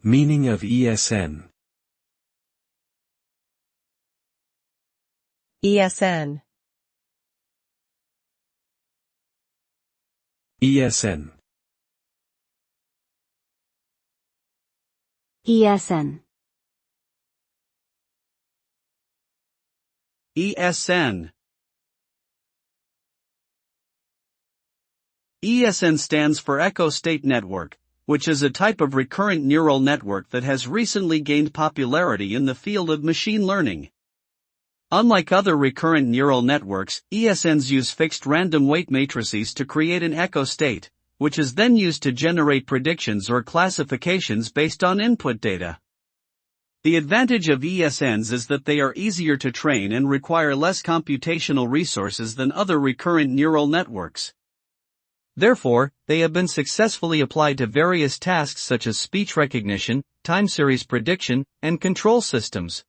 Meaning of ESN. ESN. ESN. ESN. ESN. ESN stands for Echo State Network, which is a type of recurrent neural network that has recently gained popularity in the field of machine learning. Unlike other recurrent neural networks, ESNs use fixed random weight matrices to create an echo state, which is then used to generate predictions or classifications based on input data. The advantage of ESNs is that they are easier to train and require less computational resources than other recurrent neural networks. Therefore, they have been successfully applied to various tasks such as speech recognition, time series prediction, and control systems.